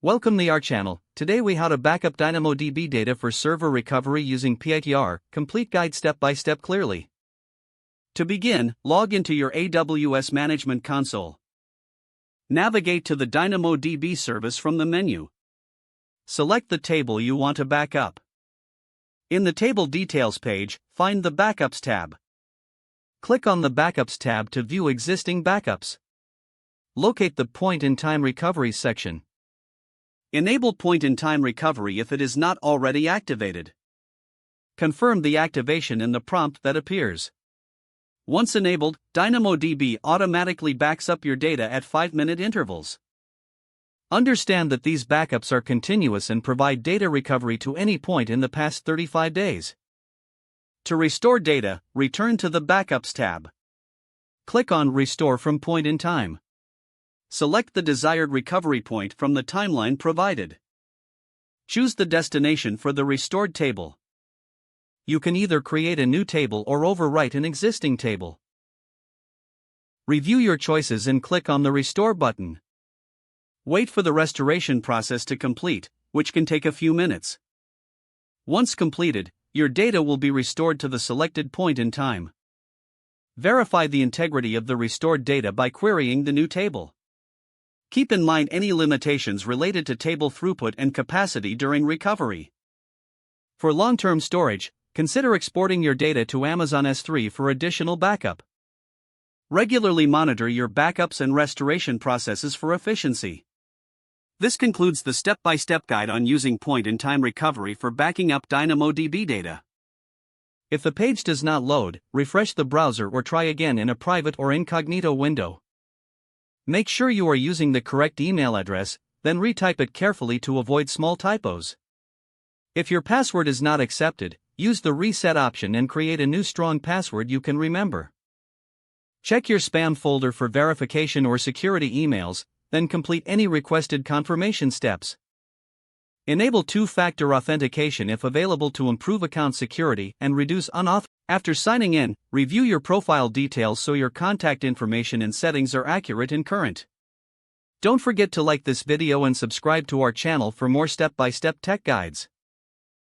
Welcome to our channel. Today we how to backup DynamoDB data for server recovery using PITR, complete guide step by step clearly. To begin, log into your AWS Management Console. Navigate to the DynamoDB service from the menu. Select the table you want to backup. In the Table Details page, find the Backups tab. Click on the Backups tab to view existing backups. Locate the Point-in-Time Recovery section. Enable point-in-time recovery if it is not already activated. Confirm the activation in the prompt that appears. Once enabled, DynamoDB automatically backs up your data at 5-minute intervals. Understand that these backups are continuous and provide data recovery to any point in the past 35 days. To restore data, return to the Backups tab. Click on Restore from Point in Time. Select the desired recovery point from the timeline provided. Choose the destination for the restored table. You can either create a new table or overwrite an existing table. Review your choices and click on the Restore button. Wait for the restoration process to complete, which can take a few minutes. Once completed, your data will be restored to the selected point in time. Verify the integrity of the restored data by querying the new table. Keep in mind any limitations related to table throughput and capacity during recovery. For long-term storage, consider exporting your data to Amazon S3 for additional backup. Regularly monitor your backups and restoration processes for efficiency. This concludes the step-by-step guide on using point-in-time recovery for backing up DynamoDB data. If the page does not load, refresh the browser or try again in a private or incognito window. Make sure you are using the correct email address, then retype it carefully to avoid small typos. If your password is not accepted, use the reset option and create a new strong password you can remember. Check your spam folder for verification or security emails, then complete any requested confirmation steps. Enable two-factor authentication if available to improve account security and reduce unauthorized. After signing in, review your profile details so your contact information and settings are accurate and current. Don't forget to like this video and subscribe to our channel for more step-by-step tech guides.